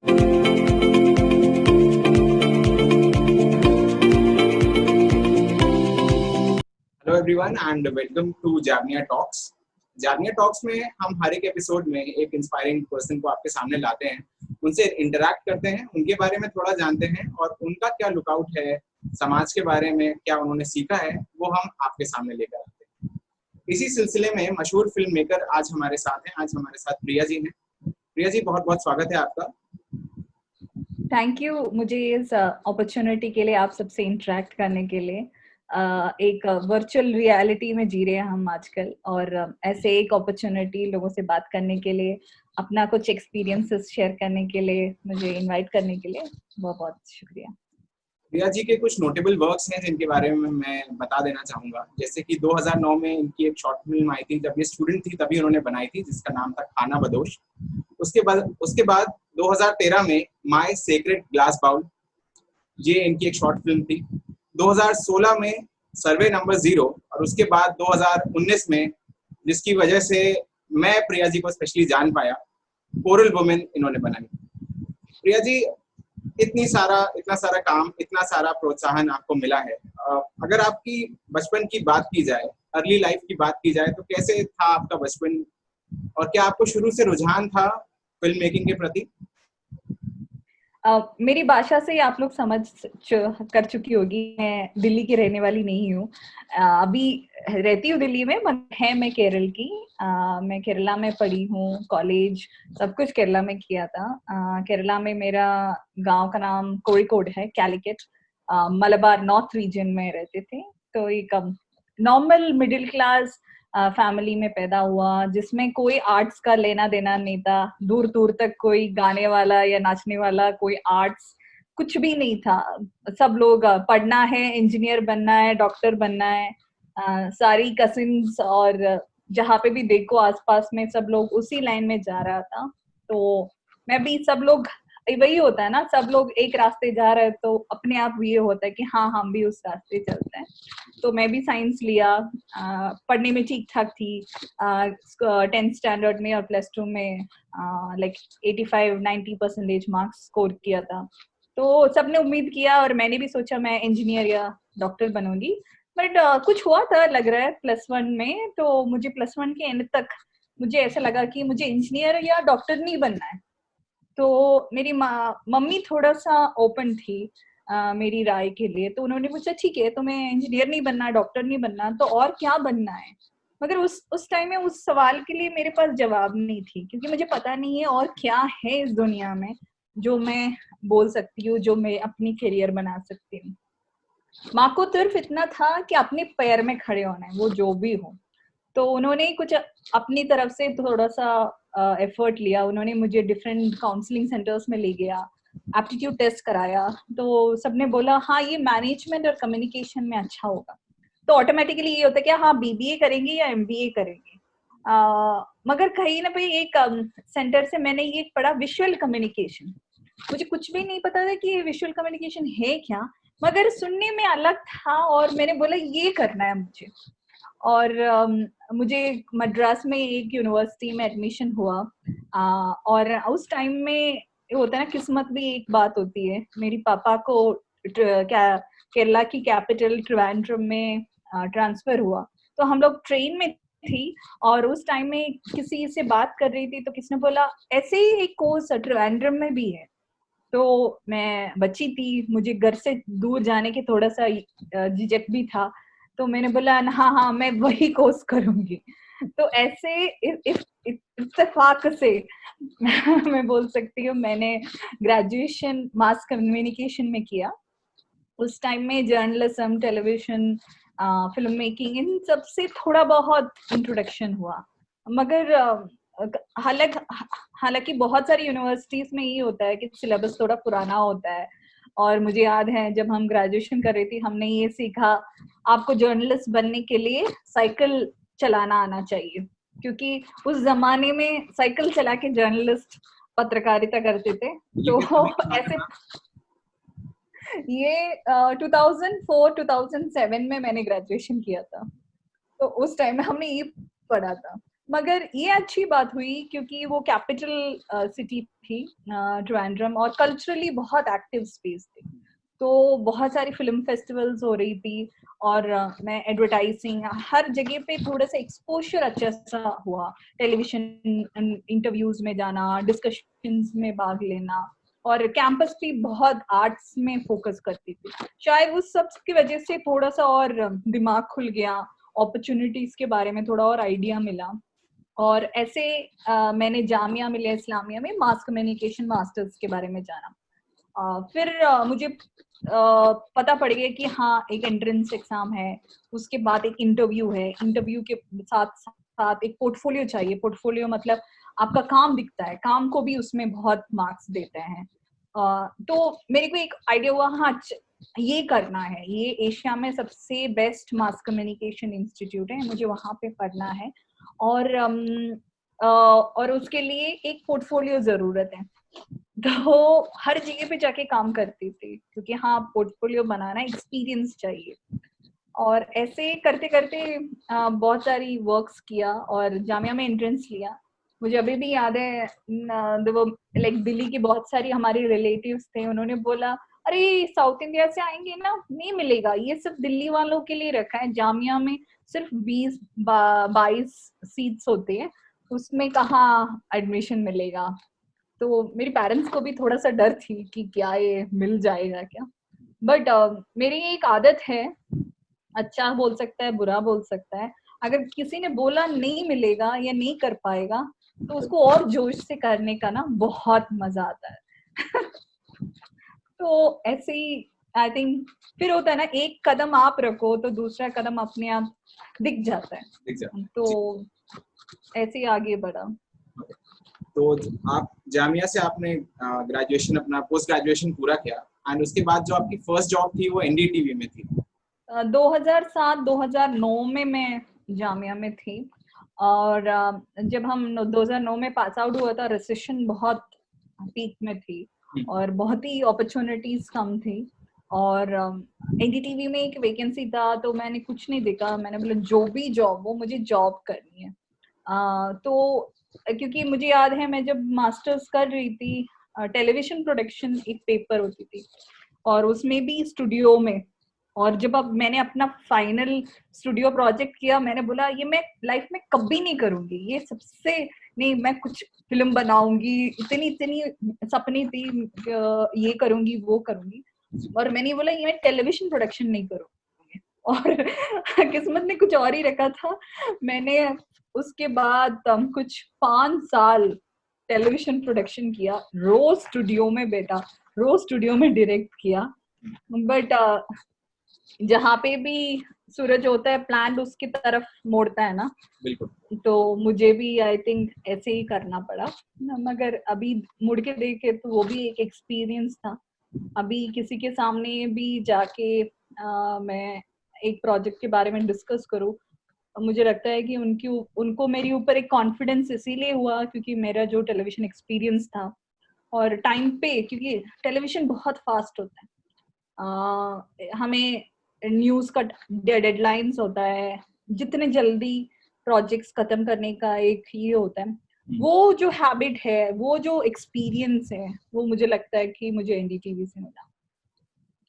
Hello everyone and welcome to Jarnia talks. Jarnia talks में हम हर एक एपिसोड में एक इंस्पायरिंग पर्सन को आपके सामने लाते हैं, उनसे इंटरैक्ट करते हैं, उनके बारे में थोड़ा जानते हैं और उनका क्या लुकआउट है, समाज के बारे में क्या उन्होंने सीखा है, वो हम आपके सामने लेकर आते हैं। इसी सिलसिले में मशहूर फिल्म मेकर आज हमारे साथ हैं। आज हमारे साथ प्रिया जी हैं। प्रिया जी, बहुत बहुत स्वागत है आपका। थैंक यू मुझे इस अपॉर्चुनिटी के लिए, आप सबसे इंटरेक्ट करने के लिए। एक वर्चुअल रियलिटी में जी रहे हैं हम आजकल, और ऐसे एक अपॉर्चुनिटी लोगों से बात करने के लिए, अपना कुछ एक्सपीरियंसेस शेयर करने के लिए, मुझे इनवाइट करने के लिए बहुत बहुत शुक्रिया। प्रिया जी के कुछ नोटेबल वर्क्स हैं जिनके बारे में मैं बता देना चाहूँगा। जैसे कि 2009 में इनकी एक शॉर्ट फिल्म आई थी, जब ये स्टूडेंट थी तभी उन्होंने बनाई थी, जिसका नाम था खाना बदोश। उसके बाद 2013 में माय सेक्रेड ग्लास बाउल, ये इनकी एक शॉर्ट फिल्म थी। 2016 में सर्वे नंबर 0, और उसके बाद 2019 में, जिसकी वजह से मैं प्रिया जी को स्पेशली जान पाया, कोरल वुमेन इन्होंने बनाई। प्रिया जी, इतना सारा काम, इतना सारा प्रोत्साहन आपको मिला है। अगर आपकी बचपन की बात की जाए, अर्ली लाइफ की बात की जाए, तो कैसे था आपका बचपन और क्या आपको शुरू से रुझान था फिल्म मेकिंग के प्रति? मेरी भाषा से आप लोग समझ कर चुकी होगी, मैं दिल्ली की रहने वाली नहीं हूँ। अभी रहती हूँ दिल्ली में, मैं केरल की। मैं केरला में पढ़ी हूँ, कॉलेज सब कुछ केरला में किया था। केरला में मेरा गांव का नाम कोड़िकोड है, कैलिकट। मलबार नॉर्थ रीजन में रहते थे। तो एक नॉर्मल मिडिल क्लास फैमिली में पैदा हुआ, जिसमें कोई आर्ट्स का लेना देना नहीं था। दूर दूर तक कोई गाने वाला या नाचने वाला, कोई आर्ट्स कुछ भी नहीं था। सब लोग पढ़ना है, इंजीनियर बनना है, डॉक्टर बनना है। सारी कजिन्स और जहाँ पे भी देखो आसपास में सब लोग उसी लाइन में जा रहा था। तो मैं भी, सब लोग वही होता है ना, सब लोग एक रास्ते जा रहे हैं तो अपने आप ये होता है कि हाँ हम भी उस रास्ते चलते हैं। तो मैं भी साइंस लिया। पढ़ने में ठीक ठाक थी। 10th स्टैंडर्ड में और +2 में लाइक 85-90% मार्क्स स्कोर किया था। तो सबने उम्मीद किया और मैंने भी सोचा मैं इंजीनियर या डॉक्टर बनूंगी। बट कुछ हुआ था लग रहा है +1 में। तो मुझे +1 के एंड तक मुझे ऐसा लगा कि मुझे इंजीनियर या डॉक्टर नहीं बनना है। तो मेरी मम्मी थोड़ा सा ओपन थी मेरी राय के लिए। तो उन्होंने पूछा ठीक है, तुम्हें इंजीनियर नहीं बनना, डॉक्टर नहीं बनना, तो और क्या बनना है? मगर उस टाइम में उस सवाल के लिए मेरे पास जवाब नहीं थी, क्योंकि मुझे पता नहीं है और क्या है इस दुनिया में जो मैं बोल सकती हूँ, जो मैं अपनी करियर बना सकती हूँ। माँ को सिर्फ इतना था कि अपने पैर में खड़े होना है, वो जो भी हो। तो उन्होंने कुछ अपनी तरफ से थोड़ा सा एफर्ट लिया। उन्होंने मुझे डिफरेंट काउंसलिंग सेंटर्स में ले गया, एप्टीट्यूड टेस्ट कराया। तो सबने बोला हाँ ये मैनेजमेंट और कम्युनिकेशन में अच्छा होगा। तो ऑटोमेटिकली ये होता है कि हाँ बीबीए करेंगे या एमबीए करेंगे। मगर कहीं ना कहीं एक सेंटर से मैंने ये पढ़ा, विजुअल कम्युनिकेशन। मुझे कुछ भी नहीं पता था कि विजुअल कम्युनिकेशन है क्या, मगर सुनने में अलग था और मैंने बोला ये करना है मुझे। और मुझे मद्रास में एक यूनिवर्सिटी में एडमिशन हुआ। और उस टाइम में ये होता है ना, किस्मत भी एक बात होती है। मेरी पापा को केरला की कैपिटल ट्रिवेंड्रम में ट्रांसफर हुआ। तो हम लोग ट्रेन में थी और उस टाइम में किसी से बात कर रही थी, तो किसने बोला ऐसे ही एक कोर्स ट्रिवेंड्रम में भी है। तो मैं बच्ची थी, मुझे घर से दूर जाने के थोड़ा सा झिझक भी था। तो मैंने बोला हाँ हाँ मैं वही कोर्स करूंगी। तो ऐसे इत्तेफाक से मैं बोल सकती हूँ मैंने ग्रेजुएशन मास कम्युनिकेशन में किया। उस टाइम में जर्नलिज्म, टेलीविजन, फिल्म मेकिंग, इन सब से थोड़ा बहुत इंट्रोडक्शन हुआ। मगर हालांकि बहुत सारी यूनिवर्सिटीज में ये होता है कि सिलेबस थोड़ा पुराना होता है। और मुझे याद है जब हम ग्रेजुएशन कर रही थी, हमने ये सीखा आपको जर्नलिस्ट बनने के लिए साइकिल चलाना आना चाहिए, क्योंकि उस जमाने में साइकिल चला के जर्नलिस्ट पत्रकारिता करते थे। तो ऐसे ये 2004-2007 में मैंने ग्रेजुएशन किया था। तो उस टाइम में हमने ये पढ़ा था। मगर ये अच्छी बात हुई क्योंकि वो कैपिटल सिटी थी ट्रिवेंड्रम, और कल्चरली बहुत एक्टिव स्पेस थी, तो बहुत सारी फिल्म फेस्टिवल्स हो रही थी, और मैं एडवर्टाइजिंग हर जगह पे थोड़ा सा एक्सपोजर अच्छा सा हुआ, टेलीविजन इंटरव्यूज में जाना, डिस्कशंस में भाग लेना, और कैंपस भी बहुत आर्ट्स में फोकस करती थी। शायद उस सब की वजह से थोड़ा सा और दिमाग खुल गया, अपॉर्चुनिटीज के बारे में थोड़ा और आइडिया मिला, और ऐसे मैंने जामिया मिलिया इस्लामिया में मास कम्युनिकेशन मास्टर्स के बारे में जाना। फिर मुझे पता पड़ गया कि हाँ एक एंट्रेंस एग्जाम है, उसके बाद एक इंटरव्यू है, इंटरव्यू के साथ साथ एक पोर्टफोलियो चाहिए। पोर्टफोलियो मतलब आपका काम दिखता है, काम को भी उसमें बहुत मार्क्स देते हैं। तो मेरे को एक आइडिया हुआ, हाँ ये करना है, ये एशिया में सबसे बेस्ट मास कम्युनिकेशन इंस्टीट्यूट है, मुझे वहां पे पढ़ना है, और उसके लिए एक पोर्टफोलियो जरूरत है। तो हर जगह पे जाके काम करती थी क्योंकि हाँ पोर्टफोलियो बनाना, एक्सपीरियंस चाहिए, और ऐसे करते करते बहुत सारी वर्क्स किया और जामिया में एंट्रेंस लिया। मुझे अभी भी याद है, वो लाइक दिल्ली की बहुत सारी हमारे रिलेटिव्स थे, उन्होंने बोला अरे साउथ इंडिया से आएंगे ना, नहीं मिलेगा, ये सब दिल्ली वालों के लिए रखा है, जामिया में सिर्फ 20-22 सीट्स होते हैं, उसमें कहाँ एडमिशन मिलेगा। तो मेरे पेरेंट्स को भी थोड़ा सा डर थी कि क्या ये मिल जाएगा क्या, बट मेरी एक आदत है, अच्छा बोल सकता है बुरा बोल सकता है, अगर किसी ने बोला नहीं मिलेगा या नहीं कर पाएगा तो उसको और जोश से करने का ना बहुत मजा आता है। तो ऐसे ही आई थिंक फिर होता है ना, एक कदम आप रखो तो दूसरा कदम अपने आप दिख जाता है, तो ऐसे ही आगे बढ़ा। तो आप जामिया से आपने ग्रेजुएशन अपना पोस्ट ग्रेजुएशन पूरा किया, एंड उसके बाद जो आपकी फर्स्ट जॉब थी वो एनडीटीवी में थी। 2007-2009 में मैं जामिया में थी, और जब हम 2009 में पास आउट हुआ था, रिसेशन बहुत पीक में थी और बहुत ही अपॉर्चुनिटीज कम थी, और एनडीटीवी में एक वैकेंसी था, तो मैंने कुछ नहीं देखा, मैंने बोला जो भी जॉब हो मुझे जॉब करनी है। तो क्योंकि मुझे याद है मैं जब मास्टर्स कर रही थी, टेलीविजन प्रोडक्शन एक पेपर होती थी और उसमें भी स्टूडियो में, और जब अब मैंने अपना फाइनल स्टूडियो प्रोजेक्ट किया, मैंने बोला ये मैं लाइफ में कभी नहीं करूंगी, ये सबसे नहीं, मैं कुछ फिल्म बनाऊंगी, इतनी इतनी सपनी थी, ये करूंगी वो करूंगी, और मैंने बोला ये मैं टेलीविजन प्रोडक्शन नहीं करूंगी, और किस्मत ने कुछ और ही रखा था। मैंने उसके बाद कुछ 5 साल टेलीविजन प्रोडक्शन किया, रोज स्टूडियो में बैठा, रोज स्टूडियो में डायरेक्ट किया, बट जहाँ पे भी सूरज होता है प्लान उसकी तरफ मोड़ता है ना, बिल्कुल। तो मुझे भी आई थिंक ऐसे ही करना पड़ा, मगर अभी मुड़ के देखे तो वो भी एक एक्सपीरियंस था। अभी किसी के सामने भी जाके मैं एक प्रोजेक्ट के बारे में डिस्कस करूँ, मुझे लगता है कि उनको मेरे ऊपर एक कॉन्फिडेंस इसीलिए हुआ क्योंकि मेरा जो टेलीविजन एक्सपीरियंस था, और टाइम पे, क्योंकि टेलीविजन बहुत फास्ट होता है, हमें न्यूज का डेडलाइंस होता है, जितने जल्दी प्रोजेक्ट्स खत्म करने का एक ये होता है, वो जो हैबिट है, वो जो एक्सपीरियंस है, वो मुझे लगता है कि मुझे एनडीटीवी से मिला।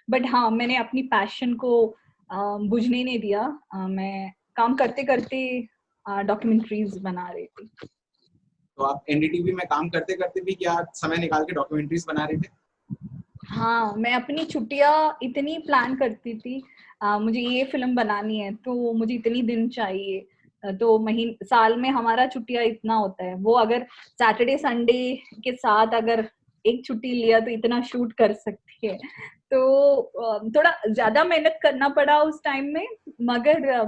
बट हाँ मैंने अपनी पैशन को बुझने नहीं दिया, मैं काम करते करते डॉक्यूमेंट्रीज बना रही थी। तो आप एनडीटीवी में काम करते करते भी क्या समय निकाल के डॉक्यूमेंट्रीज बना रहे थे? हाँ मैं अपनी छुट्टियां इतनी प्लान करती थी, मुझे ये फिल्म बनानी है तो मुझे इतनी दिन चाहिए, तो साल में हमारा छुट्टियां इतना होता है, वो अगर सैटरडे संडे के साथ अगर एक छुट्टी लिया तो इतना शूट कर सकती है। तो थोड़ा ज्यादा मेहनत करना पड़ा उस टाइम में, मगर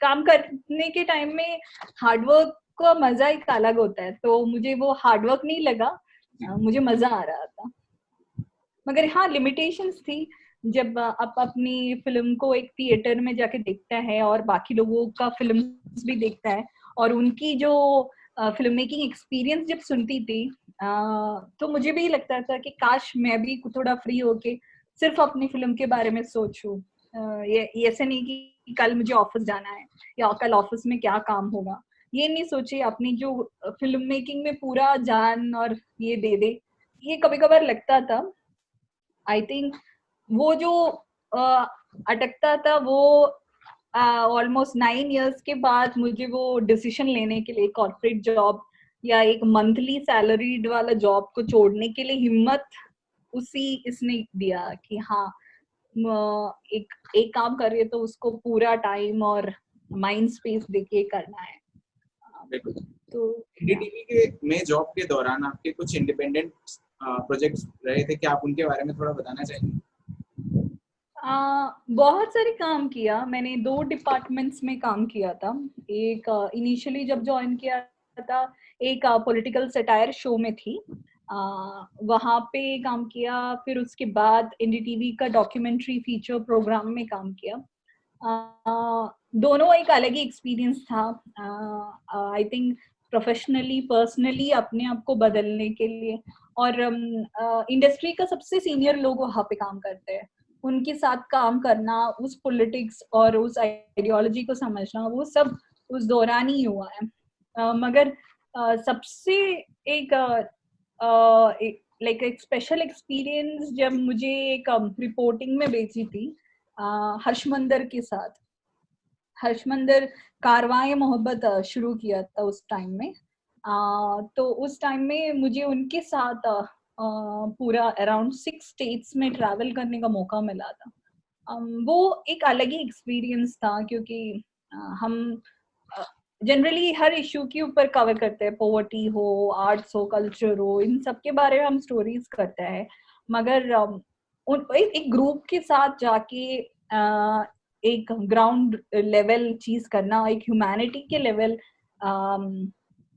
काम करने के टाइम में हार्डवर्क का मजा एक अलग होता है, तो मुझे वो हार्डवर्क नहीं लगा, मुझे मजा आ रहा था। मगर हाँ लिमिटेशंस थी, जब आप अपनी फिल्म को एक थिएटर में जाके देखता है और बाकी लोगों का फिल्म भी देखता है, और उनकी जो फिल्म मेकिंग एक्सपीरियंस जब सुनती थी, तो मुझे भी लगता था कि काश मैं भी थोड़ा फ्री होके सिर्फ अपनी फिल्म के बारे में सोचूं, ये ऐसे नहीं कि कल मुझे ऑफिस जाना है या कल ऑफिस में क्या काम होगा, ये नहीं सोचे अपनी जो फिल्म मेकिंग में पूरा जान और ये दे दे। ये कभी कभार लगता था। आई थिंक वो जो अटकता था वो ऑलमोस्ट 9 years के बाद मुझे वो डिसीजन लेने के लिए कॉर्पोरेट जॉब या एक मंथली सैलरीड वाला जॉब को छोड़ने के लिए हिम्मत उसी इसने दिया कि हाँ एक काम कर रही है तो उसको पूरा टाइम और माइंड स्पेस देके करना है। बिल्कुल। तो एनडीटीवी के में जॉब के दौरान आपके कुछ इंडिपेंडेंट प्रोजेक्ट्स रहे थे, क्या आप उनके बारे में थोड़ा बताना चाहेंगे? बहुत सारे काम किया मैंने। 2 डिपार्टमेंट्स में काम किया था। एक इनिशियली जब ज्वाइन किया था एक पॉलिटिकल सटायर शो में थी, वहाँ पे काम किया। फिर उसके बाद एनडीटीवी का डॉक्यूमेंट्री फीचर प्रोग्राम में काम किया। दोनों एक अलग ही एक्सपीरियंस था। आई थिंक प्रोफेशनली पर्सनली अपने आप को बदलने के लिए। और इंडस्ट्री का सबसे सीनियर लोग वहाँ पे काम करते हैं, उनके साथ काम करना, उस पॉलिटिक्स और उस आइडियोलॉजी को समझना, वो सब उस दौरान ही हुआ है। मगर सबसे एक लाइक एक स्पेशल एक्सपीरियंस जब मुझे एक रिपोर्टिंग में भेजी थी हर्षमंदर के साथ। हर्षमंदर कारवां मोहब्बत शुरू किया था उस टाइम में। तो उस टाइम में मुझे उनके साथ पूरा अराउंड 6 स्टेट्स में ट्रैवल करने का मौका मिला था। वो एक अलग ही एक्सपीरियंस था क्योंकि हम जनरली हर इशू के ऊपर कवर करते हैं, पॉवर्टी हो, आर्ट्स हो, कल्चर हो, इन सब के बारे में हम स्टोरीज करते हैं। मगर एक ग्रुप के साथ जाके एक ग्राउंड लेवल चीज करना, एक ह्यूमैनिटी के लेवल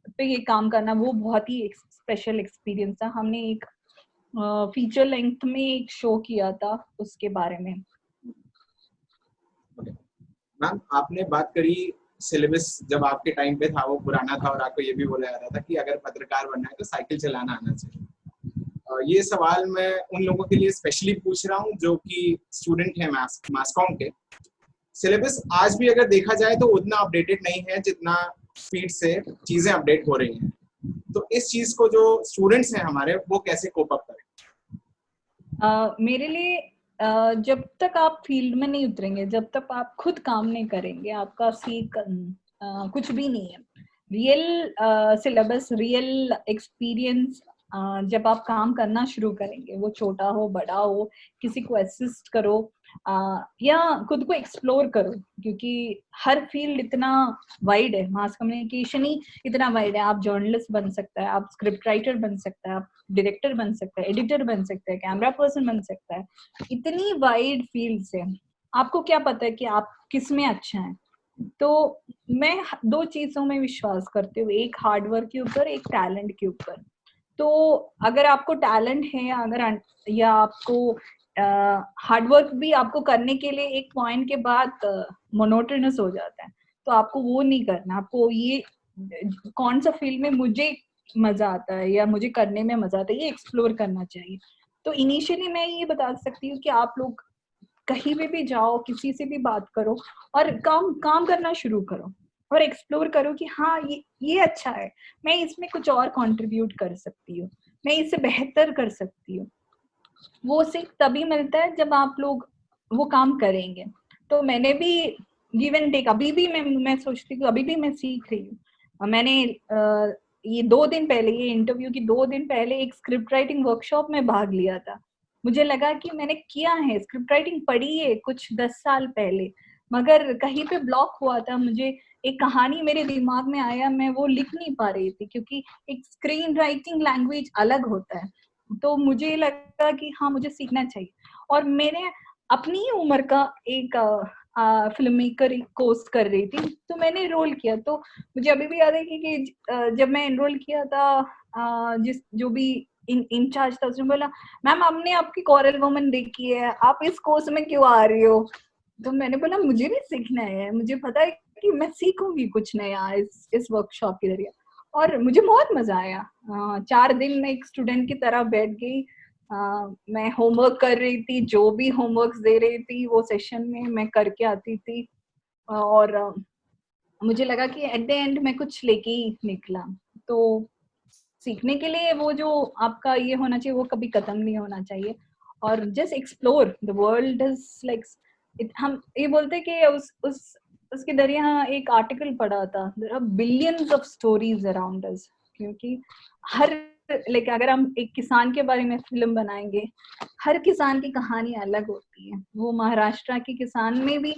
पे ये काम करना, वो बहुत ही स्पेशल एक्सपीरियंस था। हमने एक फीचर लेंथ में एक शो किया था उसके बारे में। मैम, आपने बात करी सिलेबस जब आपके टाइम पे था वो पुराना था और आपको ये भी बोला जाता था कि अगर पत्रकार बनना है तो साइकिल चलाना आना चाहिए। ये सवाल मैं उन लोगों के लिए स्पेशली पूछ रहा हूँ जो कि स्टूडेंट हैं मास कॉम के। सिलेबस आज भी अगर देखा जाए तो उतना अपडेटेड नहीं है जितना स्पीड से चीजें अपडेट हो रही हैं। तो इस चीज को जो स्टूडेंट्स हैं हमारे वो कैसे कोप अप करें? मेरे लिए जब तक आप फील्ड में नहीं उतरेंगे, जब तक आप खुद काम नहीं करेंगे, आपका सीख कुछ भी नहीं है। रियल सिलेबस, रियल एक्सपीरियंस जब आप काम करना शुरू करेंगे, वो छोटा हो बड़ा हो, किसी को असिस्ट करो या खुद को एक्सप्लोर करो, क्योंकि हर फील्ड इतना वाइड है, मास कम्युनिकेशन ही इतना वाइड है। आप जर्नलिस्ट बन सकता है, आप स्क्रिप्ट राइटर बन सकता है, आप डायरेक्टर बन सकता है, एडिटर बन सकता है, कैमरा पर्सन बन सकता है। इतनी वाइड फील्ड से आपको क्या पता है कि आप किस में अच्छा है। तो मैं 2 चीजों में विश्वास करती हूँ, एक हार्डवर्क के ऊपर, एक टैलेंट के ऊपर। तो अगर आपको टैलेंट है अगर या आपको हार्डवर्क भी आपको करने के लिए एक पॉइंट के बाद मोनोटोनस हो जाता है, तो आपको वो नहीं करना। आपको ये कौन सा फील्ड में मुझे मजा आता है या मुझे करने में मजा आता है, ये एक्सप्लोर करना चाहिए। तो इनिशियली मैं ये बता सकती हूँ कि आप लोग कहीं भी जाओ, किसी से भी बात करो और काम करना शुरू करो और एक्सप्लोर करो कि हाँ ये अच्छा है, मैं इसमें कुछ और कंट्रीब्यूट कर सकती हूँ, मैं इससे बेहतर कर सकती हूँ। वो सीख तभी मिलता है जब आप लोग वो काम करेंगे। तो मैंने भी गिव एंड टेक, अभी भी मैं सोचती हूँ, अभी भी मैं सीख रही हूँ। मैंने ये 2 दिन पहले, ये इंटरव्यू की 2 दिन पहले एक स्क्रिप्ट राइटिंग वर्कशॉप में भाग लिया था। मुझे लगा कि मैंने किया है, स्क्रिप्ट राइटिंग पढ़ी है कुछ 10 साल पहले, मगर कहीं पे ब्लॉक हुआ था। मुझे एक कहानी मेरे दिमाग में आया, मैं वो लिख नहीं पा रही थी, क्योंकि एक स्क्रीन राइटिंग लैंग्वेज अलग होता है। तो मुझे लगा कि हाँ मुझे सीखना चाहिए। और मैंने अपनी ही उम्र का एक फिल्म मेकर कोर्स कर रही थी, तो मैंने एनरोल किया। तो मुझे अभी भी याद है कि जब मैं एनरोल किया था, जिस जो भी इंचार्ज था उसने बोला, मैम हमने आपकी कोरल वुमन देखी है, आप इस कोर्स में क्यों आ रही हो? तो मैंने बोला मुझे भी सीखना है, मुझे पता है कि मैं सीखूंगी कुछ नया इस वर्कशॉप के जरिए। और मुझे बहुत मजा आया। 4 दिन मैं एक स्टूडेंट की तरह बैठ गई। मैं होमवर्क कर रही थी, जो भी होमवर्क दे रही थी वो सेशन में मैं करके आती थी। और मुझे लगा कि एट द एंड मैं कुछ लेके ही निकला। तो सीखने के लिए वो जो आपका ये होना चाहिए वो कभी खत्म नहीं होना चाहिए, और just explore the world is like, हम ये बोलते कि उसके दरिया एक आर्टिकल पढ़ा था, there are billions of stories around us, क्योंकि हर लाइक अगर हम एक किसान के बारे में फिल्म बनाएंगे, हर किसान की कहानी अलग होती है। वो महाराष्ट्र के किसान में भी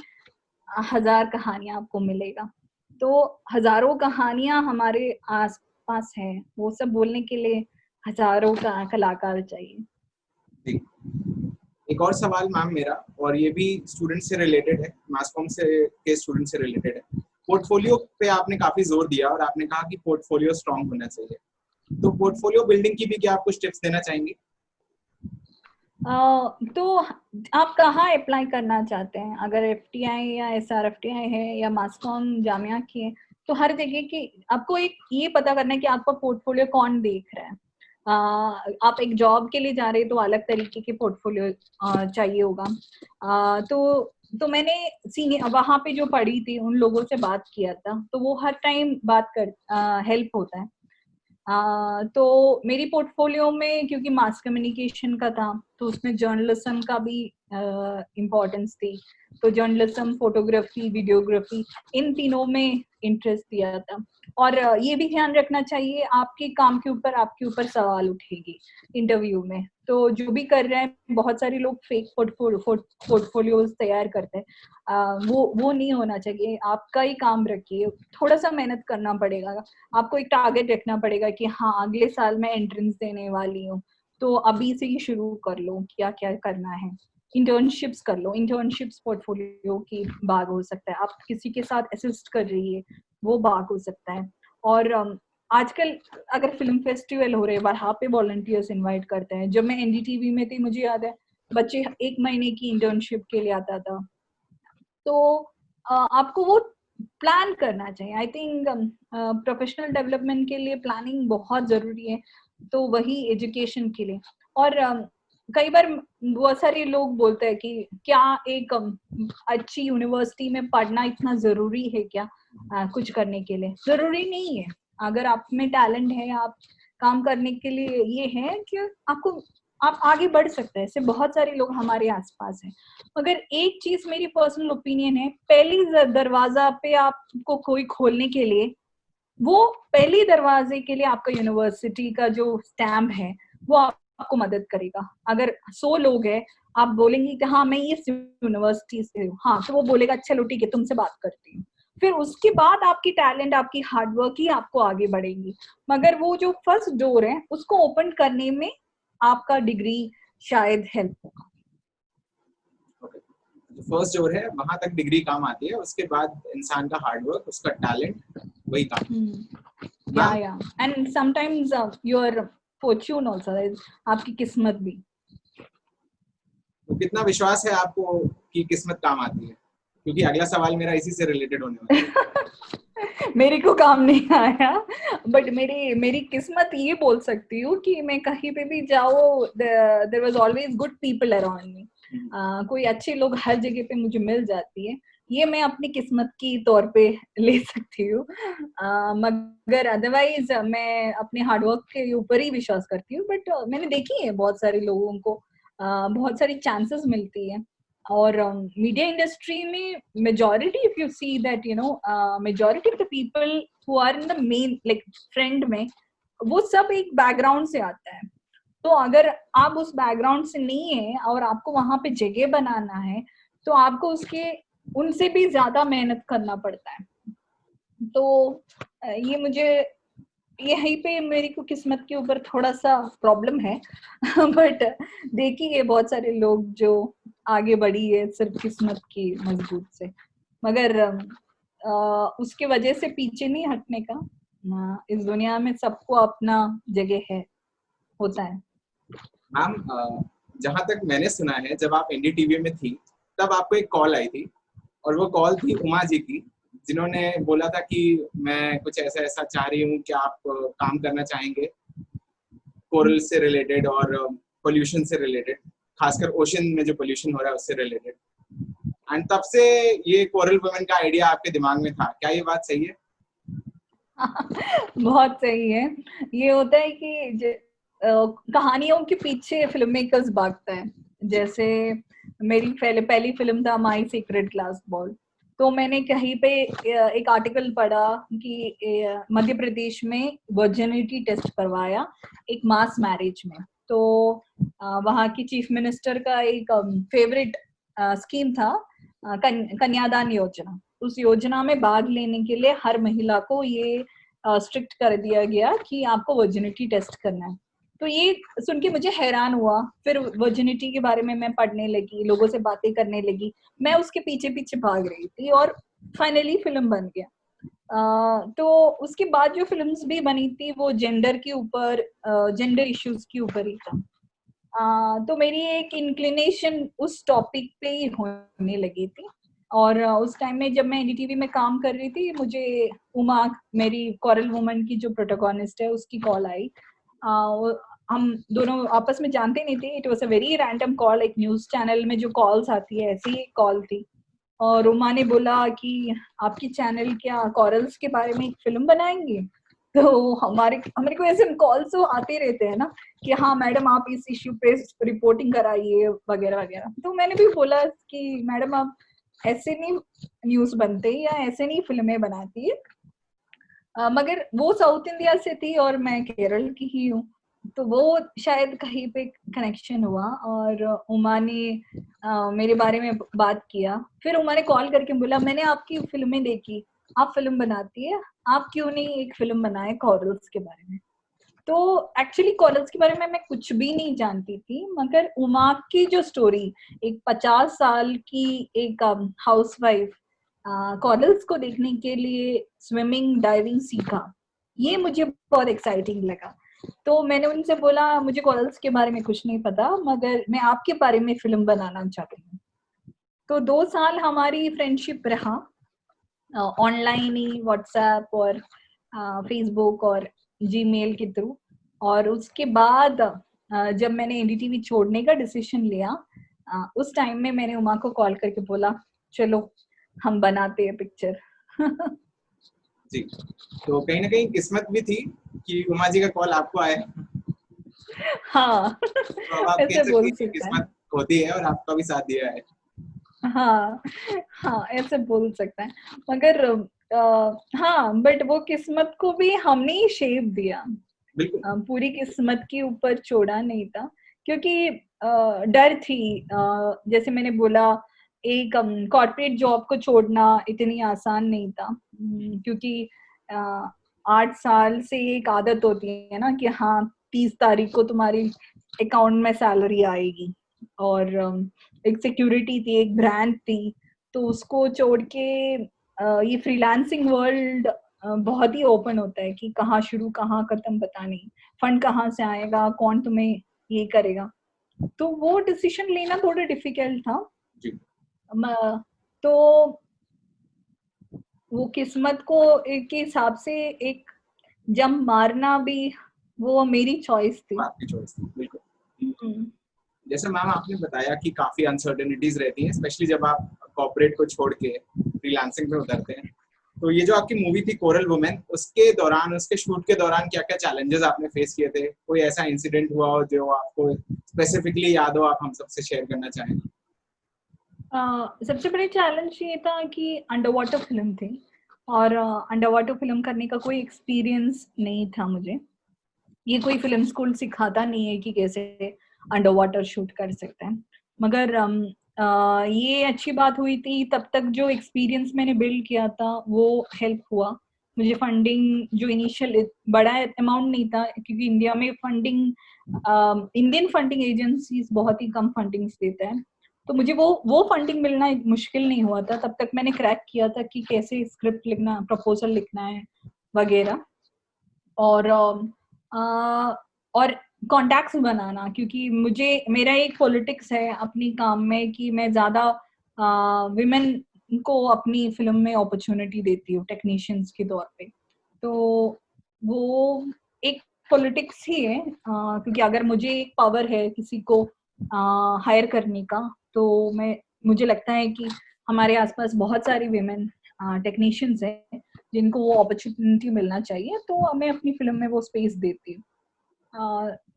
1000 कहानियां आपको मिलेगा। तो हजारों कहानियां हमारे आसपास है, वो सब बोलने के लिए हजारों का कलाकार चाहिए। एक और सवाल मैम मेरा, और ये भी स्टूडेंट से रिलेटेड है, मास कॉम से के स्टूडेंट से रिलेटेड है। पोर्टफोलियो पे आपने काफी जोर दिया और आपने कहा कि पोर्टफोलियो स्ट्रांग होना चाहिए, तो पोर्टफोलियो बिल्डिंग की भी क्या आप कुछ टिप्स देना चाहेंगे? तो आप कहाँ अप्लाई करना चाहते हैं? अगर FTI या SRFTI है या मास कॉम जामिया की है, तो हर जगह की आपको एक ये पता करना है कि आपका पोर्टफोलियो कौन देख रहा है। आप एक जॉब के लिए जा रहे हैं तो अलग तरीके के पोर्टफोलियो चाहिए होगा। तो मैंने सीनियर वहां पे जो पढ़ी थी उन लोगों से बात किया था, तो वो हर टाइम बात कर हेल्प होता है। तो मेरी पोर्टफोलियो में क्योंकि मास कम्युनिकेशन का था, तो उसमें जर्नलिज्म का भी इम्पोर्टेंस थी। तो जर्नलिज्म, फोटोग्राफी, वीडियोग्राफी, इन तीनों में इंटरेस्ट दिया था। और ये भी ध्यान रखना चाहिए आपके काम के ऊपर आपके ऊपर सवाल उठेगी इंटरव्यू में। तो जो भी कर रहे हैं, बहुत सारे लोग फेक पोर्टफोलियोज तैयार करते हैं, वो नहीं होना चाहिए। आपका ही काम रखिए, थोड़ा सा मेहनत करना पड़ेगा, आपको एक टारगेट रखना पड़ेगा कि हाँ अगले साल मैं एंट्रेंस देने वाली हूँ, तो अभी से ही शुरू कर लो क्या क्या करना है। इंटर्नशिप्स कर लो, इंटर्नशिप्स पोर्टफोलियो की भाग हो सकता है। आप किसी के साथ असिस्ट कर रही है, वो भाग हो सकता है। और आजकल अगर फिल्म फेस्टिवल हो रहे हैं, वहाँ पे वॉलंटियर्स इनवाइट करते हैं। जब मैं NDTV में थी, मुझे याद है बच्चे 1 महीने की इंटर्नशिप के लिए आता था। तो आपको वो प्लान करना चाहिए। आई थिंक प्रोफेशनल डेवलपमेंट के लिए प्लानिंग बहुत जरूरी है, तो वही एजुकेशन के लिए। और कई बार बहुत सारे लोग बोलते हैं कि क्या एक अच्छी यूनिवर्सिटी में पढ़ना इतना जरूरी है क्या कुछ करने के लिए? जरूरी नहीं है। अगर आप में टैलेंट है, आप काम करने के लिए ये है कि आप आगे बढ़ सकते हैं। ऐसे बहुत सारे लोग हमारे आसपास हैं। मगर एक चीज मेरी पर्सनल ओपिनियन है, पहली दरवाजा पे आपको कोई खोलने के लिए, वो पहली दरवाजे के लिए आपका यूनिवर्सिटी का जो स्टैम्प है वो आपको मदद करेगा। अगर 100 लोग हैं, आप बोलेंगे कि हाँ मैं इस यूनिवर्सिटी से हूँ, हाँ तो वो बोलेगा चलो ठीक है तुमसे बात करती हूँ। फिर उसके बाद आपकी टैलेंट, आपकी हार्डवर्क ही आपको आगे बढ़ेगी। मगर वो जो फर्स्ट डोर है उसको ओपन करने में आपका डिग्री शायद हेल्प होगा। फर्स्ट जो है वहां तक डिग्री काम आती है, उसके बाद इंसान का हार्डवर्क, उसका टैलेंट, वही काम। या and sometimes your Fortune also, आपकी किस्मत भी। तो कितना विश्वास है आपको कि किस्मत काम आती है? क्योंकि अगला सवाल मेरा इसी से रिलेटेड होने वाला है। मेरे को काम नहीं आया, बट मेरी किस्मत ये बोल सकती हूँ कि मैं कहीं पे भी जाऊँ, there was always good people around me. कोई अच्छे लोग हर जगह पे मुझे मिल जाती है, ये मैं अपनी किस्मत की तौर पे ले सकती हूँ। मगर अदरवाइज मैं अपने हार्डवर्क के ऊपर ही विश्वास करती हूँ। बट मैंने देखी है बहुत सारे लोगों को बहुत सारी चांसेस मिलती है। और मीडिया इंडस्ट्री में majority, if you see that you know, majority of the people who are in the main like front में, वो सब एक बैकग्राउंड से आता है। तो अगर आप उस बैकग्राउंड से नहीं है और आपको वहां पे जगह बनाना है, तो आपको उनसे भी ज्यादा मेहनत करना पड़ता है। तो ये मुझे यहीं पे मेरी को किस्मत के ऊपर थोड़ा सा प्रॉब्लम है। बट देखिए बहुत सारे लोग जो आगे बढ़ी है सिर्फ किस्मत की मजबूत से, मगर उसके वजह से पीछे नहीं हटने का। इस दुनिया में सबको अपना जगह है, होता है। मैम, जहाँ तक मैंने सुना है, जब आप NDTV में थी तब आपको एक कॉल आई थी, और वो कॉल थी उमा जी की, जिन्होंने बोला था कि मैं कुछ ऐसा ऐसा चाह रही हूँ कि आप काम करना चाहेंगे कोरल से रिलेटेड और पोल्यूशन से रिलेटेड, खासकर ओशन में जो पोल्यूशन हो रहा है उससे रिलेटेड। एंड तब से ये कोरल वुमेन का आइडिया आपके दिमाग में था, क्या ये बात सही है? बहुत सही है। ये होता है कि कहानियों के पीछे फिल्म मेकर्स भागता है। जैसे मेरी पहली फिल्म था माई सीक्रेट क्लास बॉय। तो मैंने कहीं पे एक आर्टिकल पढ़ा कि मध्य प्रदेश में वर्जिनिटी टेस्ट करवाया एक मास मैरिज में। तो वहाँ की चीफ मिनिस्टर का एक फेवरेट स्कीम था कन्यादान योजना। उस योजना में भाग लेने के लिए हर महिला को ये स्ट्रिक्ट कर दिया गया कि आपको वर्जिनिटी टेस्ट करना है। तो ये सुन के मुझे हैरान हुआ। फिर वर्जिनिटी के बारे में मैं पढ़ने लगी, लोगों से बातें करने लगी, मैं उसके पीछे पीछे भाग रही थी और फाइनली फिल्म बन गया। तो उसके बाद जो फिल्म्स भी बनी थी वो जेंडर के ऊपर, जेंडर इश्यूज के ऊपर ही था। तो मेरी एक इंक्लिनेशन उस टॉपिक पे ही होने लगी थी। और उस टाइम में जब मैं एनडीटीवी में काम कर रही थी, मुझे उमा, मेरी कोरल वुमन की जो प्रोटोगोनिस्ट है, उसकी कॉल आई। हम दोनों आपस में जानते नहीं थे। It was a very random call. एक न्यूज चैनल में जो कॉल्स आती है ऐसी एक कॉल थी। और उमा ने बोला कि आपकी चैनल क्या कोरल्स के बारे में एक फिल्म बनाएंगे? तो हमारे को ऐसे कॉल्स तो आते रहते हैं ना कि हाँ मैडम आप इस इश्यू पे रिपोर्टिंग कराइए वगैरह वगैरह। तो मैंने भी बोला कि मैडम आप ऐसे नहीं न्यूज बनते या ऐसे नहीं फिल्में बनाती है। मगर वो साउथ इंडिया से थी और मैं केरल की ही हूँ, तो वो शायद कहीं पे कनेक्शन हुआ। और उमा ने मेरे बारे में बात किया। फिर उमा ने कॉल करके बोला मैंने आपकी फिल्में देखी, आप फिल्म बनाती है, आप क्यों नहीं एक फिल्म बनाए कोरल्स के बारे में? तो एक्चुअली कोरल्स के बारे में मैं कुछ भी नहीं जानती थी, मगर उमा की जो स्टोरी, एक 50 साल की एक हाउसवाइफ कोरल्स को देखने के लिए स्विमिंग डाइविंग सीखा, ये मुझे बहुत एक्साइटिंग लगा। तो मैंने उनसे बोला मुझे कोरल्स के बारे में कुछ नहीं पता, मगर मैं आपके बारे में फिल्म बनाना चाहती हूँ। तो 2 साल हमारी फ्रेंडशिप रहा, ऑनलाइन ही, व्हाट्सएप और फेसबुक और जीमेल के थ्रू। और उसके बाद जब मैंने एनडीटीवी छोड़ने का डिसीजन लिया, उस टाइम में मैंने उमा को कॉल करके बोला चलो हम बनाते हैं पिक्चर। जी, तो कहीं ना कहीं किस्मत भी थी कि उमा जी का कॉल आपको आया। हाँ, तो अब आप कह ऐसे सकते बोल हैं कि सकता है। किस्मत होती है और आपका भी साथ दिया है। हाँ, हाँ, ऐसे बोल सकता है। मगर हाँ, बट वो किस्मत को भी हमने ही शेप दिया। बिल्कुल। पूरी किस्मत के ऊपर छोड़ा नहीं था, क्योंकि डर थी। जैसे मैंने बोला, एक कॉर्पोरेट जॉब को छोड़ना इतनी आसान नहीं था। क्योंकि 8 साल से एक आदत होती है ना कि हाँ 30 तारीख को तुम्हारी अकाउंट में सैलरी आएगी, और एक सिक्योरिटी थी, एक ब्रांड थी। तो उसको छोड़ के ये फ्रीलांसिंग वर्ल्ड बहुत ही ओपन होता है कि कहाँ शुरू कहाँ खत्म पता नहीं, फंड कहाँ से आएगा, कौन तुम्हें ये करेगा। तो वो डिसीजन लेना थोड़ा डिफिकल्ट था। जी। तो वो किस्मत को एक के हिसाब से एक जंप मारना भी वो मेरी चॉइस थी। आपकी चॉइस थी, बिल्कुल। जैसे मैम आपने बताया कि काफी अनसर्टेनिटीज रहती हैं, स्पेशली जब आप कॉर्पोरेट को छोड़ के फ्रीलांसिंग में उतरते हैं। तो ये जो आपकी मूवी थी कोरल वुमेन, उसके दौरान, उसके शूट के दौरान क्या क्या चैलेंजेस आपने फेस किए थे? कोई ऐसा इंसिडेंट हुआ हो जो आपको स्पेसिफिकली याद हो, आप हम सबसे शेयर करना चाहें? सबसे बड़ा चैलेंज ये था कि अंडर वाटर फिल्म थी, और अंडर वाटर फिल्म करने का कोई एक्सपीरियंस नहीं था मुझे। ये कोई फिल्म स्कूल सिखाता नहीं है कि कैसे अंडर वाटर शूट कर सकते हैं। मगर ये अच्छी बात हुई थी, तब तक जो एक्सपीरियंस मैंने बिल्ड किया था वो हेल्प हुआ मुझे। फंडिंग जो इनिशियल बड़ा अमाउंट नहीं था, क्योंकि इंडिया में फंडिंग, इंडियन फंडिंग एजेंसीज बहुत ही कम फंडिंग्स देते हैं। तो मुझे वो फंडिंग मिलना मुश्किल नहीं हुआ था। तब तक मैंने क्रैक किया था कि कैसे स्क्रिप्ट लिखना, प्रपोजल लिखना है वगैरह। और और कॉन्टैक्ट्स बनाना, क्योंकि मुझे, मेरा एक पॉलिटिक्स है अपनी काम में कि मैं ज्यादा विमेन को अपनी फिल्म में अपॉर्चुनिटी देती हूँ टेक्नीशियंस के तौर पे। तो वो एक पॉलिटिक्स ही है, क्योंकि अगर मुझे एक पावर है किसी को हायर करने का, तो मुझे लगता है कि हमारे आसपास बहुत सारी विमेन टेक्नीशियंस हैं जिनको वो अपॉर्चुनिटी मिलना चाहिए, तो मैं अपनी फिल्म में वो स्पेस देती हूँ।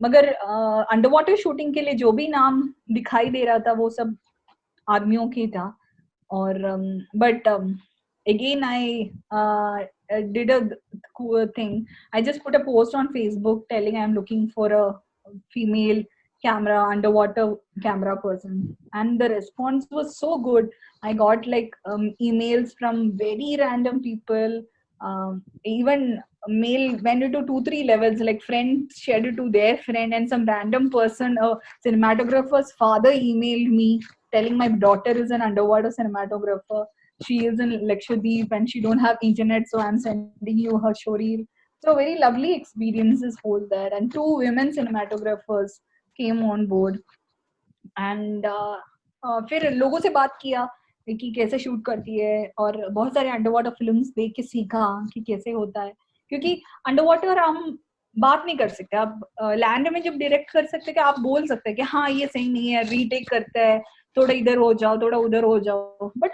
मगर अंडर वाटर शूटिंग के लिए जो भी नाम दिखाई दे रहा था वो सब आदमियों की था। और but again I did a cool thing. I just put a post on Facebook telling I'm looking for a female camera, underwater camera person, and the response was so good. I got like emails from very random people, even mail went into 2-3 levels, like friends shared it to their friend, and some random person, a cinematographer's father, emailed me telling my daughter is an underwater cinematographer. She is in Lakshadweep and she don't have internet, so I'm sending you her show reel. So very lovely experiences hold there, and 2 women cinematographers came on board. And फिर लोगों से बात किया कि कैसे shoot करती है, और बहुत सारे अंडर वाटर फिल्म्स देख के सीखा कि कैसे होता है, क्योंकि अंडर वाटर हम बात नहीं कर सकते। आप लैंड में जब डायरेक्ट कर सकते हैं कि आप बोल सकते हैं कि हाँ ये सही नहीं है, रीटेक करता है, थोड़ा इधर हो जाओ, थोड़ा उधर हो जाओ, but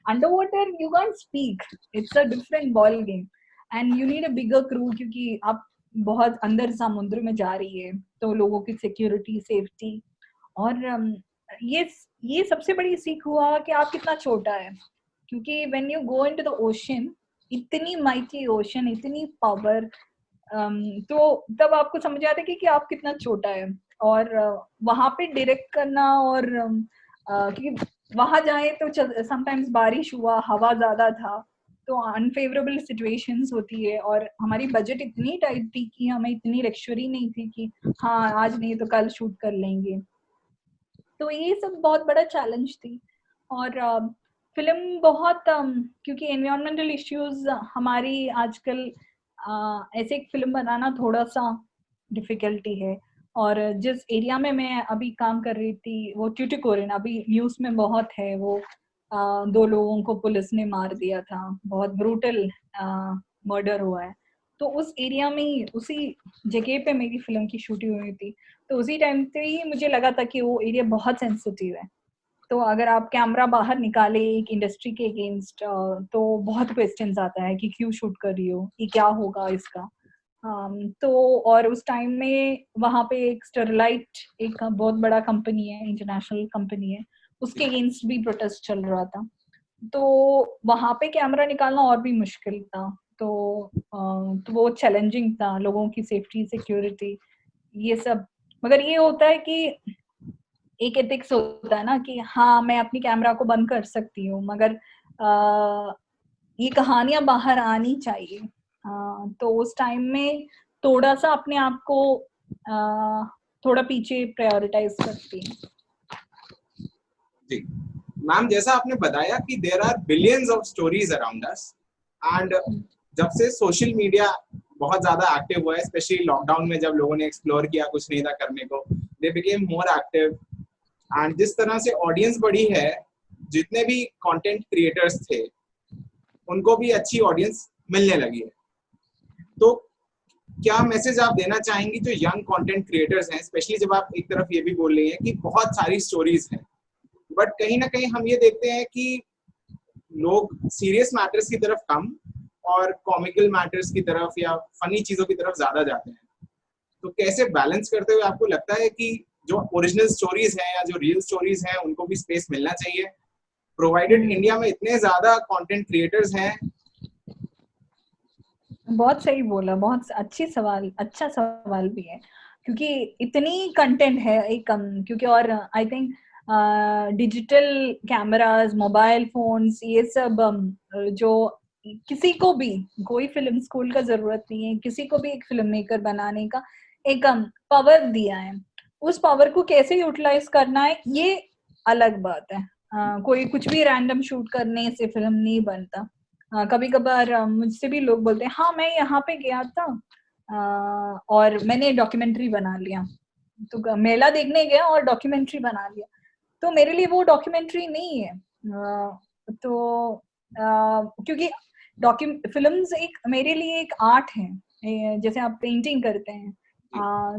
under water you can't speak, it's a different ball game and you need a bigger crew, क्योंकि आप बहुत अंदर समुद्र में जा रही है, तो लोगों की सिक्योरिटी, सेफ्टी। और ये सबसे बड़ी सीख हुआ कि आप कितना छोटा है, क्योंकि when you go into the ocean, इतनी माइटी ओशन, इतनी पावर, तो तब आपको समझ आता है कि आप कितना छोटा है। और वहां पे डायरेक्ट करना, और क्योंकि वहां जाए तो समटाइम्स बारिश हुआ, हवा ज्यादा था, तो अनफेवरेबल सिचुएशंस होती है, और हमारी बजट इतनी टाइट थी कि हमें इतनी लग्जरी नहीं थी कि हाँ आज नहीं तो कल शूट कर लेंगे। तो ये सब बहुत बड़ा चैलेंज थी। और फिल्म बहुत क्योंकि एनवायरमेंटल इश्यूज हमारी आजकल, ऐसे एक फिल्म बनाना थोड़ा सा डिफिकल्टी है। और जिस एरिया में मैं अभी काम कर रही थी वो ट्यूटिकोरिन, अभी न्यूज में बहुत है वो, 2 लोगों को पुलिस ने मार दिया था, बहुत ब्रूटल मर्डर हुआ है। तो उस एरिया में ही, उसी जगह पे मेरी फिल्म की शूटिंग हुई थी। तो उसी टाइम पे ही मुझे लगा था कि वो एरिया बहुत सेंसिटिव है, तो अगर आप कैमरा बाहर निकाले एक इंडस्ट्री के अगेंस्ट, तो बहुत क्वेश्चंस आता है कि क्यों शूट कर रही हो, ये क्या होगा इसका। तो और उस टाइम में वहाँ पे एक स्टरलाइट, एक बहुत बड़ा कंपनी है, इंटरनेशनल कंपनी है, उसके अगेंस्ट भी प्रोटेस्ट चल रहा था। तो वहाँ पे कैमरा निकालना और भी मुश्किल था। तो वो चैलेंजिंग था, लोगों की सेफ्टी, सिक्योरिटी, ये सब। मगर ये होता है कि एक एथिक्स होता है ना कि हाँ मैं अपनी कैमरा को बंद कर सकती हूँ, मगर ये कहानियां बाहर आनी चाहिए। तो उस टाइम में थोड़ा सा अपने आप को थोड़ा पीछे प्रायोरिटाइज करती हूँ। जी मैम, जैसा आपने बताया कि there are billions of stories around us, and जब से सोशल मीडिया बहुत ज्यादा एक्टिव हुआ है, स्पेशली लॉकडाउन में जब लोगों ने एक्सप्लोर किया, कुछ नहीं था करने को, they became more active. And जिस तरह से ऑडियंस बढ़ी है, जितने भी कंटेंट क्रिएटर्स थे उनको भी अच्छी ऑडियंस मिलने लगी है। तो क्या मैसेज आप देना चाहेंगी जो यंग कंटेंट क्रिएटर्स हैं, स्पेशली जब आप एक तरफ ये भी बोल रही हैं कि बहुत सारी स्टोरीज हैं, बट कहीं ना कहीं हम ये देखते हैं कि लोग सीरियस मैटर्स की तरफ कम और कॉमिकल मैटर्स की तरफ या फनी चीजों की तरफ ज्यादा जाते हैं। तो कैसे बैलेंस करते हुए आपको लगता है कि जो ओरिजिनल स्टोरीज हैं या जो रियल स्टोरीज हैं उनको भी स्पेस मिलना चाहिए, प्रोवाइडेड इंडिया में इतने ज्यादा कंटेंट क्रिएटर्स हैं? बहुत सही बोला, बहुत अच्छा सवाल भी है, क्योंकि इतनी कंटेंट है एक क्योंकि, और I think digital cameras, mobile phones, ये सब जो किसी को भी, कोई फिल्म स्कूल का जरूरत नहीं है, किसी को भी एक फिल्म मेकर बनाने का एक पावर दिया है। उस पावर को कैसे यूटिलाइज करना है ये अलग बात है। कोई कुछ भी रैंडम शूट करने से फिल्म नहीं बनता। कभी कभार मुझसे भी लोग बोलते हैं हाँ मैं यहाँ पे गया था और मैंने डॉक्यूमेंट्री बना लिया, तो मेला देखने गया और डॉक्यूमेंट्री बना लिया। तो मेरे लिए वो डॉक्यूमेंट्री नहीं है। क्योंकि फिल्म्स मेरे लिए एक आर्ट है, जैसे आप पेंटिंग करते हैं,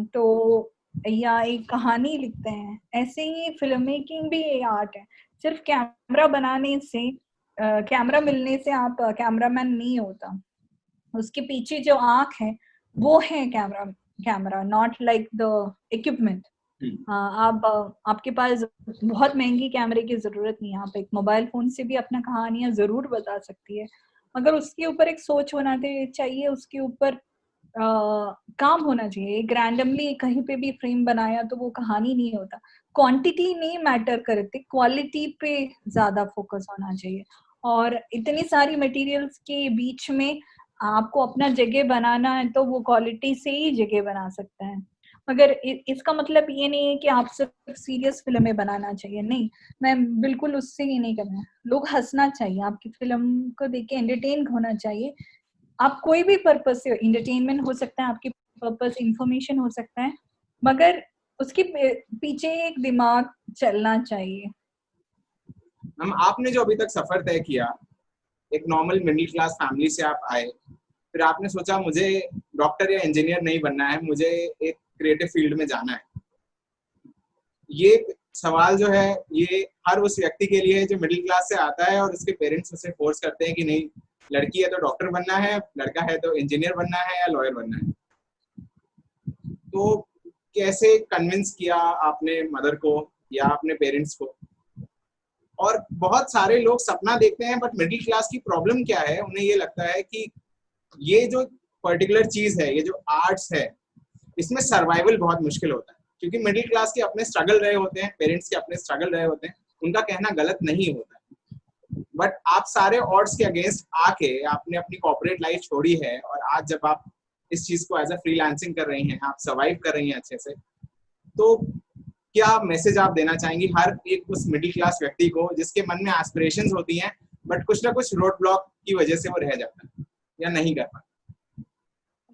तो या एक कहानी लिखते हैं, ऐसे ही फिल्म मेकिंग भी आर्ट है। सिर्फ कैमरा बनाने से, कैमरा मिलने से आप कैमरामैन नहीं होता। उसके पीछे जो आंख है वो है camera, camera not like the equipment. आप आपके पास बहुत महंगी कैमरे की जरूरत नहीं है, आप एक मोबाइल फोन से भी अपना कहानियां जरूर बता सकती है, मगर उसके ऊपर एक सोच होना चाहिए, उसके ऊपर काम होना चाहिए। एक रैंडमली कहीं पे भी फ्रेम बनाया तो वो कहानी नहीं होता। क्वांटिटी नहीं मैटर करती, क्वालिटी पे ज्यादा फोकस होना चाहिए। और इतनी सारी मटेरियल्स के बीच में आपको अपना जगह बनाना है तो वो क्वालिटी से ही जगह बना सकता है। मगर इसका मतलब ये नहीं है कि आप सिर्फ सीरियस फिल्में बनाना चाहिए, नहीं, मैं बिल्कुल उससे ही नहीं करना है। लोग हंसना चाहिए, आपकी फिल्म को देख के एंटरटेन होना चाहिए। आप कोई भी पर्पस से, एंटरटेनमेंट हो सकता है, आपकी पर्पस इंफॉर्मेशन हो सकता है, मगर उसके पीछे एक दिमाग चलना चाहिए। हम आपने जो अभी तक सफर तय किया, एक नॉर्मल मिडिल क्लास फैमिली से आप आए, फिर आपने सोचा मुझे डॉक्टर या इंजीनियर नहीं बनना है, मुझे एक क्रिएटिव फील्ड में जाना है। ये सवाल जो है ये हर उस व्यक्ति के लिए है जो मिडिल क्लास से आता है और उसके पेरेंट्स उसे फोर्स करते हैं कि नहीं, लड़की है तो डॉक्टर बनना है, लड़का है तो इंजीनियर बनना है या लॉयर बनना है। तो कैसे कन्विंस किया आपने मदर को या अपने पेरेंट्स को? और बहुत सारे लोग सपना देखते हैं, बट मिडिल क्लास की प्रॉब्लम क्या है, उन्हें ये लगता है कि ये जो पर्टिकुलर चीज है, ये जो आर्ट्स है, इसमें सर्वाइवल बहुत मुश्किल होता है, क्योंकि मिडिल क्लास के अपने स्ट्रगल रहे होते हैं, पेरेंट्स के अपने स्ट्रगल रहे होते हैं, उनका कहना गलत नहीं होता। बट आप सारे ऑड्स के अगेंस्ट आके आपने अपनी कॉर्पोरेट लाइफ छोड़ी है, और आज जब आप इस चीज को एज अ फ्रीलांसिंग कर रही हैं, आप सर्वाइव कर रही हैं अच्छे से, तो क्या मैसेज आप देना चाहेंगी हर एक उस मिडिल क्लास व्यक्ति को जिसके मन में एस्पिरेशंस होती हैं, बट कुछ ना कुछ रोड ब्लॉक की वजह से वो रह जाता है या नहीं कर पाता?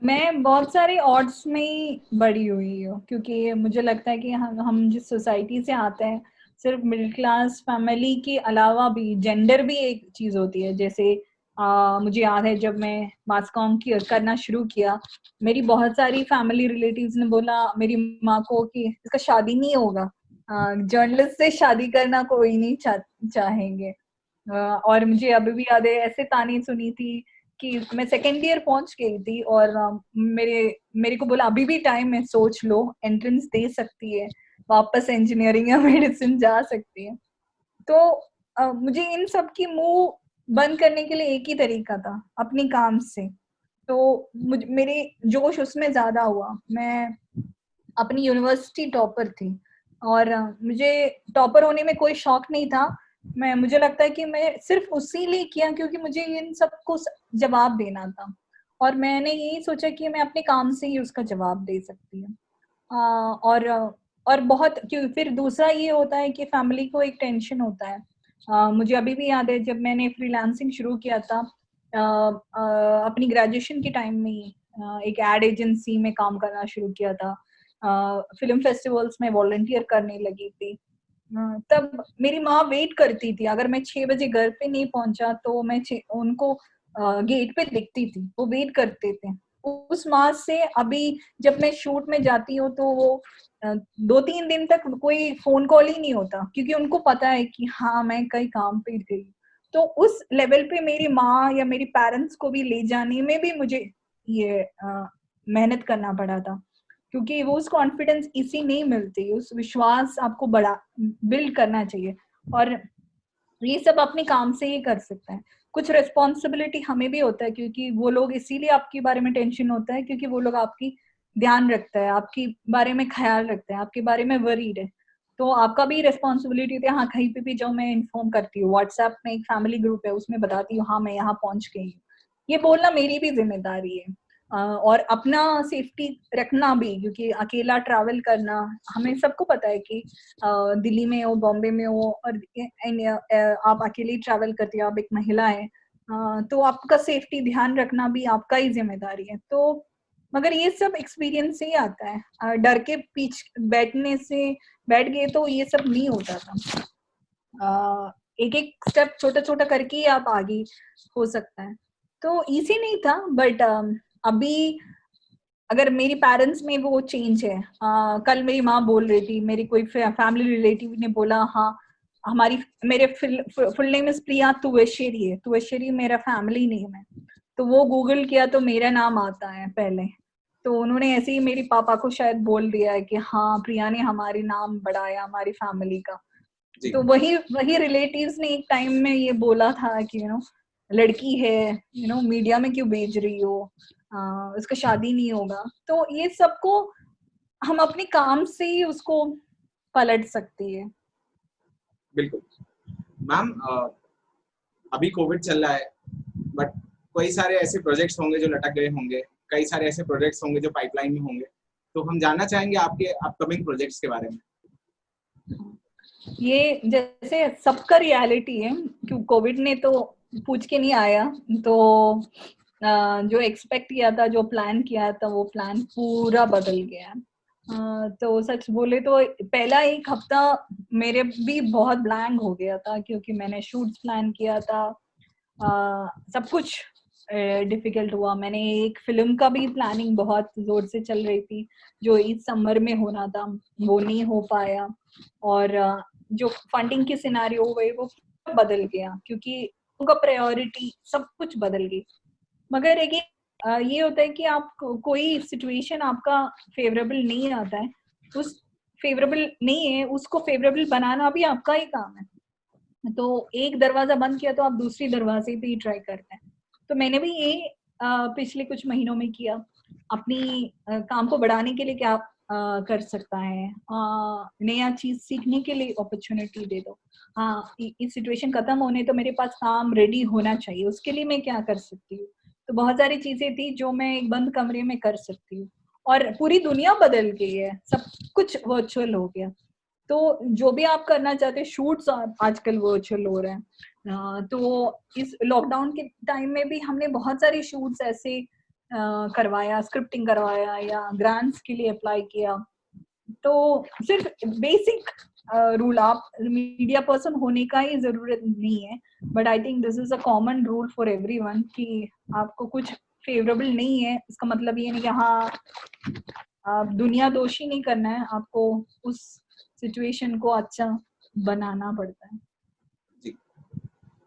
मैं बहुत सारे ऑड्स में ही बड़ी हुई हूँ, क्योंकि मुझे लगता है कि हम जिस सोसाइटी से आते हैं, सिर्फ मिडिल क्लास फैमिली के अलावा भी जेंडर भी एक चीज होती है। जैसे मुझे याद है जब मैं मास कॉम करना शुरू किया, मेरी बहुत सारी फैमिली रिलेटिव्स ने बोला मेरी माँ को कि इसका शादी नहीं होगा, जर्नलिस्ट से शादी करना कोई नहीं चाहेंगे। और मुझे अभी भी याद है ऐसे ताने सुनी थी कि मैं सेकेंड ईयर पहुंच गई थी और मेरे को बोला अभी भी टाइम है, सोच लो, एंट्रेंस दे सकती है, वापस इंजीनियरिंग या मेडिसिन जा सकती है। तो मुझे इन सब की मुंह बंद करने के लिए एक ही तरीका था, अपने काम से। तो मेरे जोश उसमें ज्यादा हुआ। मैं अपनी यूनिवर्सिटी टॉपर थी और मुझे टॉपर होने में कोई शौक नहीं था। मुझे लगता है कि मैं सिर्फ उसी लिए किया क्योंकि मुझे इन सबको जवाब देना था, और मैंने यही सोचा कि मैं अपने काम से ही उसका जवाब दे सकती हूँ। और बहुत क्यों, फिर दूसरा ये होता है कि फैमिली को एक टेंशन होता है। मुझे अभी भी याद है जब मैंने फ्रीलांसिंग शुरू किया था, अपनी ग्रेजुएशन के टाइम में ही एक एड एजेंसी में काम करना शुरू किया था। फिल्म फेस्टिवल्स में वॉलंटियर करने लगी थी। तब मेरी माँ वेट करती थी, अगर मैं 6 बजे घर पे नहीं पहुंचा तो मैं उनको गेट पे दिखती थी, वो वेट करते थे। उस माँ से अभी जब मैं शूट में जाती हूँ तो वो 2-3 दिन तक कोई फोन कॉल ही नहीं होता, क्योंकि उनको पता है कि हाँ मैं कई काम पे गई। तो उस लेवल पे मेरी माँ या मेरी पेरेंट्स को भी ले जाने में भी मुझे ये मेहनत करना पड़ा था, क्योंकि वो उस कॉन्फिडेंस इसी नहीं मिलती, उस विश्वास आपको बड़ा बिल्ड करना चाहिए। और ये सब अपने काम से ही कर सकते हैं। कुछ रिस्पॉन्सिबिलिटी हमें भी होता है, क्योंकि वो लोग इसीलिए आपके बारे में टेंशन होता है क्योंकि वो लोग आपकी ध्यान रखता है, आपके बारे में ख्याल रखते हैं, आपके बारे में वरीड है। तो आपका भी रिस्पॉन्सिबिलिटी होती है, हाँ कहीं पे भी जाओ मैं इन्फॉर्म करती हूँ, व्हाट्सएप में एक फैमिली ग्रुप है उसमें बताती हूँ हाँ मैं यहाँ पहुंच गई हूँ। ये बोलना मेरी भी जिम्मेदारी है। और अपना सेफ्टी रखना भी, क्योंकि अकेला ट्रैवल करना, हमें सबको पता है कि दिल्ली में हो, बॉम्बे में हो, और आप अकेले ट्रैवल करती हो, आप एक महिला है, तो आपका सेफ्टी ध्यान रखना भी आपका ही जिम्मेदारी है। तो मगर ये सब एक्सपीरियंस से ही आता है, डर के पीछे बैठ गए तो ये सब नहीं होता था। एक एक स्टेप छोटा छोटा करके ही आप आगे हो सकता है। तो इजी नहीं था, बट अभी अगर मेरी पेरेंट्स में वो चेंज है, कल मेरी माँ बोल रही थी, मेरी कोई फैमिली रिलेटिव ने बोला हाँ मेरे फुल नेम इज प्रिया तुवेश्वरी है, तुवेश्वरी मेरा फैमिली नेम है, तो वो गूगल किया तो मेरा नाम आता है पहले, तो उन्होंने ऐसे ही मेरे पापा को शायद बोल दिया है कि हाँ प्रिया ने हमारी नाम बढ़ाया हमारी फैमिली का। तो वही रिलेटिव्स ने एक टाइम में ये बोला था कि लड़की है, मीडिया में क्यों भेज रही हो, उसका शादी नहीं होगा। तो ये सबको हम अपने काम से ही उसको पलट सकती है। बिल्कुल मैम, अभी कोविड चल रहा है, बट कई सारे ऐसे प्रोजेक्ट्स होंगे जो लटक गए होंगे, कई सारे ऐसे प्रोजेक्ट्स होंगे जो पाइपलाइन में होंगे, तो हम जानना चाहेंगे आपके अपकमिंग प्रोजेक्ट्स के बारे में। ये जैसे सबका रियलिटी है, क्योंकि कोविड ने तो पूछ के नहीं आया, तो जो एक्सपेक्ट किया था, जो प्लान किया था, वो प्लान पूरा बदल गया। तो सच बोले तो पहला एक हफ्ता मेरे भी बहुत ब्लैंक हो गया था, क्योंकि मैंने शूट्स प्लान किया था, सब कुछ डिफिकल्ट हुआ। मैंने एक फिल्म का भी प्लानिंग बहुत जोर से चल रही थी, जो इस समर में होना था, वो नहीं हो पाया। और जो फंडिंग की सिनेरियो हुई वो बदल गया, क्योंकि उनका प्रायोरिटी सब कुछ बदल गई। मगर एक ये होता है कि आप कोई सिचुएशन आपका फेवरेबल नहीं आता है, उस फेवरेबल नहीं है उसको फेवरेबल बनाना भी आपका ही काम है। तो एक दरवाजा बंद किया तो आप दूसरी दरवाजे पे ही ट्राई करते हैं। तो मैंने भी ये पिछले कुछ महीनों में किया। अपनी काम को बढ़ाने के लिए क्या कर सकता है, नया चीज सीखने के लिए अपॉर्चुनिटी दे दो। हाँ, इस सिचुएशन खत्म होने तो मेरे पास काम रेडी होना चाहिए, उसके लिए मैं क्या कर सकती हूँ। तो बहुत सारी चीजें थी जो मैं एक बंद कमरे में कर सकती हूँ, और पूरी दुनिया बदल गई है, सब कुछ वर्चुअल हो गया। तो जो भी आप करना चाहते हैं, शूट्स आजकल वर्चुअल हो रहे हैं। तो इस लॉकडाउन के टाइम में भी हमने बहुत सारे शूट्स ऐसे करवाया, स्क्रिप्टिंग करवाया या ग्रांट्स के लिए अप्लाई किया। तो सिर्फ बेसिक रूल, आप मीडिया पर्सन होने का ही जरूरत नहीं है, but I think this is a common rule for everyone कि आपको कुछ फेवरेबल नहीं है इसका मतलब ये नहीं कि हाँ आप दुनिया दोषी नहीं करना है, आपको उस सिचुएशन को अच्छा बनाना पड़ता है। जी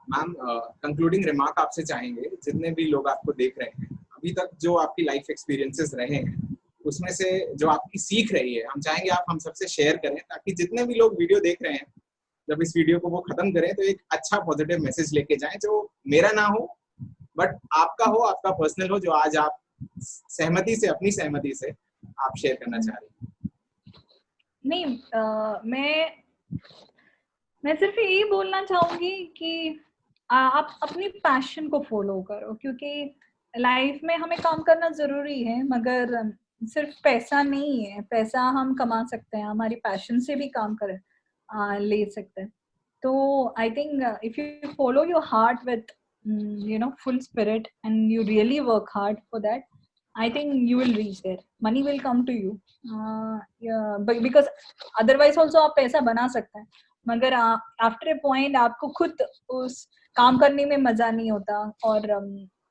मैम, कंक्लूडिंग रिमार्क आपसे चाहेंगे, जितने भी लोग आपको देख रहे हैं अभी तक, जो आपकी लाइफ एक्सपीरियंसेस रहे हैं, उसमें से जो आपकी सीख रही है, हम चाहेंगे आप हम सबसे शेयर करें, ताकि जितने भी लोग वीडियो देख रहे हैं, जब इस वीडियो को वो खत्म करें तो एक अच्छा पॉजिटिव मैसेज लेके जाएं, जो मेरा ना हो बट आपका हो, आपका पर्सनल हो, जो आज आप सहमति से, अपनी सहमति से आप शेयर करना चाह रहे हैं। नहीं, मैं सिर्फ यही बोलना चाहूंगी कि आप अपनी पैशन को फॉलो करो, क्योंकि लाइफ में हमें काम करना जरूरी है, मगर सिर्फ पैसा नहीं है। पैसा हम कमा सकते हैं, हमारी पैशन से भी काम कर ले सकते हैं। तो I think if you follow your heart with full spirit and you really work hard for that, I think you will reach there. Money will come to you, but because otherwise also आप पैसा बना सकते हैं, मगर after a point आपको खुद उस काम करने में मजा नहीं होता,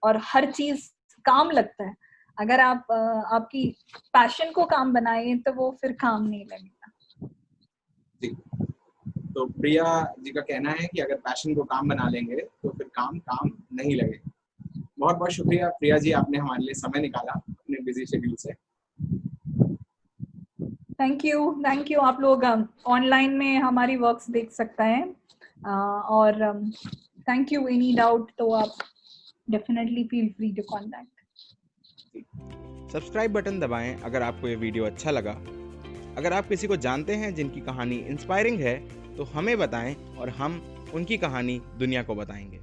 और हर चीज काम लगता है। अगर आप आपकी पैशन को काम बनाए तो वो फिर काम नहीं लगेगा। तो प्रिया जी का कहना है कि अगर पैशन को काम बना लेंगे तो फिर काम नहीं लगेगा। बहुत बहुत शुक्रिया प्रिया जी, आपने हमारे लिए समय निकाला अपने बिजी शेड्यूल से। Thank you. आप लोग ऑनलाइन में हमारी वर्क्स देख सकते हैं, और थैंक यू। एनी डाउट तो आप definitely feel free to contact. Subscribe button दबाएं अगर आपको ये वीडियो अच्छा लगा। अगर आप किसी को जानते हैं जिनकी कहानी इंस्पायरिंग है तो हमें बताएं और हम उनकी कहानी दुनिया को बताएंगे।